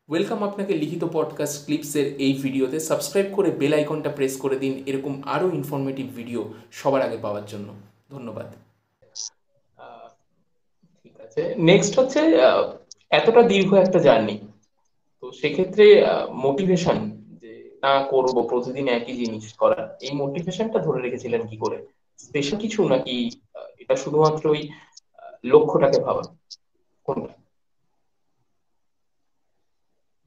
Welcome আপনাকে লিখিত podcast ক্লিপসের এই ভিডিওতে। সাবস্ক্রাইব করে বেল আইকনটা প্রেস করে দিন এরকম আরও ইনফরমেটিভ ভিডিও সবার আগে পাওয়ার জন্য। ধন্যবাদ। আহ, ঠিক আছে, নেক্সট হচ্ছে এতটা দীর্ঘ একটা জার্নি, তো সেক্ষেত্রে মোটিভেশন যে না করব প্রতিদিন একই জিনিস করার, এই মোটিভেশনটা ধরে রেখেছিলেন কি করে? স্পেশাল কিছু নাকি এটা শুধুমাত্র ওই লক্ষ্যটাকে ভাবা, কোনটা?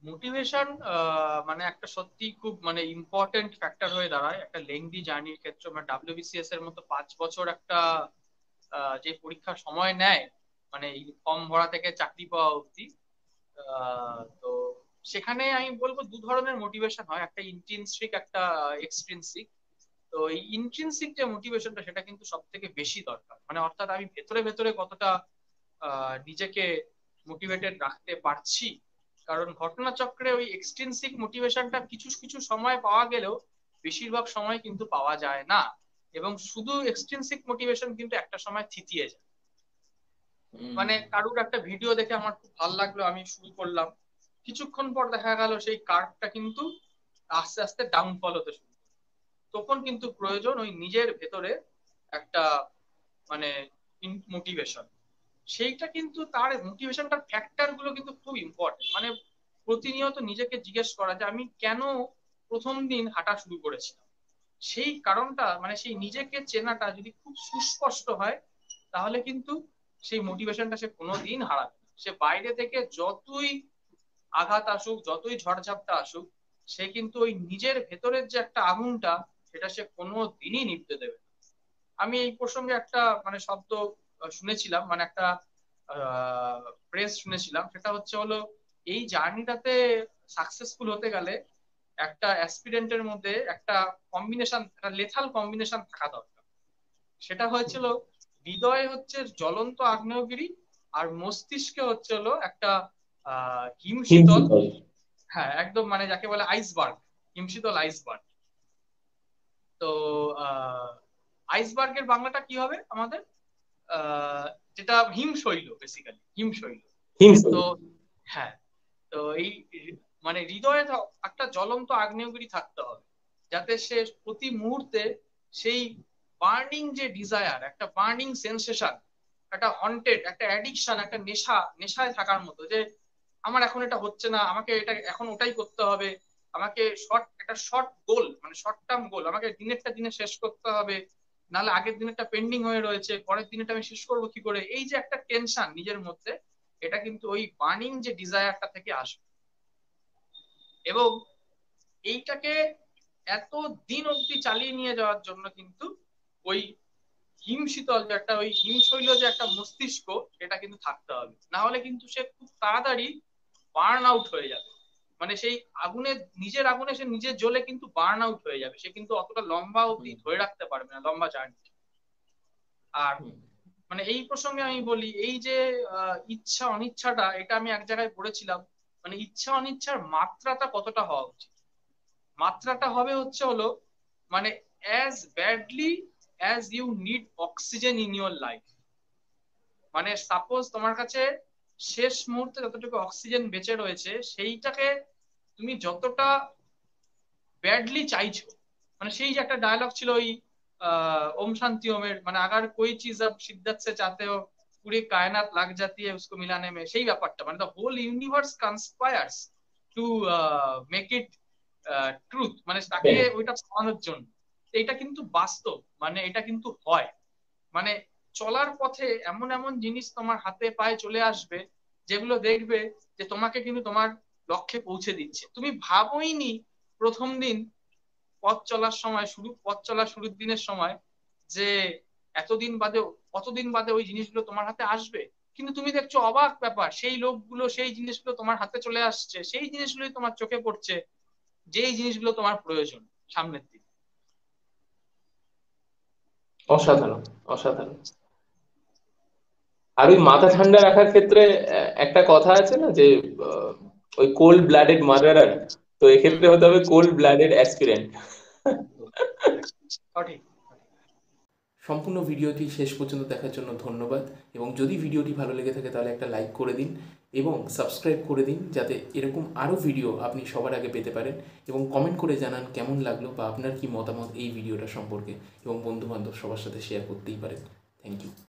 মোটিভেশন মানে একটা সত্যি খুব মানে ইম্পর্টেন্ট ফ্যাক্টর হয়ে দাঁড়ায় একটা লেংদি জার্নির ক্ষেত্রে। মানে ডাব্লিউবিসিএস এর মতো 5 বছর একটা যে পরীক্ষার সময় নেয়, মানে এই ফর্ম ভরা থেকে চাকরি পাওয়া অবধি। তো সেখানে আমি বলবো দু ধরনের মোটিভেশন হয়, একটা ইন্ট্রিনসিক, একটা এক্সট্রিনসিক। তো এই ইন্ট্রিনসিক যে মোটিভেশনটা সেটা কিন্তু সব থেকে বেশি দরকার, মানে অর্থাৎ আমি ভেতরে ভেতরে কতটা নিজেকে মোটিভেটেড রাখতে পারছি। কারণ ঘটনাচক্রে ওই এক্সট্রিনসিক মোটিভেশনটা কিছু কিছু সময় পাওয়া গেলেও বেশিরভাগ সময় কিন্তু পাওয়া যায় না, এবং শুধু এক্সট্রিনসিক মোটিভেশন কিন্তু একটা সময় থিতিয়ে যায়। মানে কারুর একটা ভিডিও দেখে আমার খুব ভালো লাগলো, আমি শুরু করলাম, কিছুক্ষণ পর দেখা গেল সেই কার্ভটা কিন্তু আস্তে আস্তে ডাউনফল হতে শুরু করে। তখন কিন্তু প্রয়োজন ওই নিজের ভেতরে একটা মানে মোটিভেশন। সেইটা কিন্তু তার মোটিভেশনটার ফ্যাক্টর গুলো কিন্তু খুব ইম্পর্টেন্ট। মানে প্রতিনিয়ত নিজেকে জিজ্ঞেস করা যে আমি কেন প্রথম দিন হাঁটা শুরু করেছিলাম, সেই কারণটা মানে সেই নিজেকে চেনাটা যদি খুব সুস্পষ্ট হয়, তাহলে কিন্তু সেই মোটিভেশনটা সে কোনোদিন হারাবে না। সে বাইরে থেকে যতই আঘাত আসুক, যতই ঝড়ঝাপটা আসুক, সে কিন্তু ওই নিজের ভেতরের যে একটা আগুনটা, সেটা সে কোনো দিনই নিভতে দেবে না। আমি এই প্রসঙ্গে একটা মানে শব্দ শুনেছিলাম, মানে একটা প্রেস শুনেছিলাম, সেটা হলো এই জার্নিটাতে সাকসেসফুল হতে গেলে একটা অ্যাসপিরেন্টের মধ্যে একটা কম্বিনেশন, একটা লেথাল কম্বিনেশন থাকা দরকার। সেটা হয়েছিল হৃদয়ে হচ্ছে জ্বলন্ত আগ্নেয়গিরি, আর মস্তিষ্কে হলো একটা হিমশীতল। হিমশীতল। হ্যাঁ, একদম, মানে যাকে বলে আইসবার্গ, হিমশীতল আইসবার্গ। তো আইসবার্গের বাংলাটা কি হবে আমাদের? আহ, যেটা হিমশৈল, বেসিক্যালি হিমশৈল। হিমশীতল। তো হ্যাঁ, তো এই মানে হৃদয়ে একটা জ্বলন্ত আগ্নেয়গিরি থাকতে হবে, যাতে সে প্রতি মুহূর্তে সেই বার্নিং যে ডিজায়ার, একটা বার্নিং সেন্সেশন, একটা হন্টেড, একটা অ্যাডিকশন, একটা নেশায় থাকার মতো, যে আমার এখন এটা হচ্ছে না, আমাকে এটা এখন ওটাই করতে হবে, আমাকে একটা শর্ট গোল, মানে শর্ট টার্ম গোল, আমাকে দিনেরটা দিনে শেষ করতে হবে, নাহলে আগের দিনেরটা পেন্ডিং হয়ে রয়েছে, পরের দিনেরটা আমি শেষ করবো কি করে, এই যে একটা টেনশন নিজের মধ্যে, এটা কিন্তু ওই বার্নিং যে ডিজায়ারটা থেকে আসবে। এবং এইটাকে এত দিন অব্দি চালিয়ে নিয়ে যাওয়ার জন্য কিন্তু ওই হিমশীতল যে একটা, ওই হিমশৈল যে একটা মস্তিষ্ক, সেটা কিন্তু থাকতে হবে। না হলে কিন্তু সে খুব তাড়াতাড়ি বার্ন আউট হয়ে যাবে। মানে সেই আগুনে, নিজের আগুনে সে নিজের জ্বলে কিন্তু বার্ন আউট হয়ে যাবে, সে কিন্তু অতটা লম্বা অবধি ধরে রাখতে পারবে না, লম্বা জার্নি। আর মানে এই প্রসঙ্গে আমি বলি, এই যে ইচ্ছা অনিচ্ছাটা, এটা আমি এক জায়গায় পড়েছিলাম, মানে ইচ্ছা অনিচ্ছার মাত্রাটা কতটা হওয়া উচিত। মাত্রাটা হবে মানে as badly as you need oxygen in your life. মানে সাপোজ তোমার কাছে শেষ মুহূর্তে যতটুকু অক্সিজেন বেঁচে রয়েছে, সেইটাকে তুমি যতটা ব্যাডলি চাইছো, মানে সেই যে একটা ডায়লগ ছিল ওই ওম শান্তি ওমের, মানে আগার कोई चीज अब शिद्दत से चाहते हो पूरी कायनात लाग जाती है उसको मिलाने में, সেই ব্যাপারটা, মানে the whole universe conspires to make it truth, মানে তাকে ওইটা পাওয়ানোর জন্য। এটা কিন্তু বাস্তব, মানে এটা কিন্তু হয়। মানে চলার পথে এমন এমন জিনিস তোমার হাতে পায়ে চলে আসবে, যেগুলো দেখবে যে তোমাকে কিন্তু তোমার লক্ষ্যে পৌঁছে দিচ্ছে। তুমি ভাবোইনি প্রথম দিন পথ চলা শুরুর দিনের সময় যে এতদিন বাদে, কতদিন বাদে ওই জিনিসগুলো তোমার হাতে আসবে। কিন্তু তুমি দেখছো অবাক ব্যাপার, সেই লোকগুলো, সেই জিনিসগুলো তোমার হাতে চলে আসছে, সেই জিনিসগুলোই তোমার চোখে পড়ছে, যেই জিনিসগুলো তোমার প্রয়োজন সামনের দিকে। অসাধারণ, অসাধারণ। আর ওই মাথা ঠান্ডা রাখার ক্ষেত্রে একটা কথা আছে না যে আহ, ওই কোল্ড ব্লাডেড মার্ডারার, তো হুম, এক্ষেত্রে হতে হবে কোল্ড ব্লাডেড অ্যাসপিরেন্ট। সঠিক। সম্পূর্ণ ভিডিওটি শেষ পর্যন্ত দেখার জন্য ধন্যবাদ, এবং যদি ভিডিওটি ভালো লেগে থাকে তাহলে একটা লাইক করে দিন এবং সাবস্ক্রাইব করে দিন যাতে এরকম আরও ভিডিও আপনি সবার আগে পেতে পারেন, এবং কমেন্ট করে জানান কেমন লাগলো বা আপনার কি মতামত এই ভিডিওটা সম্পর্কে, এবং বন্ধুবান্ধব সবার সাথে শেয়ার করতেই পারেন। Thank you.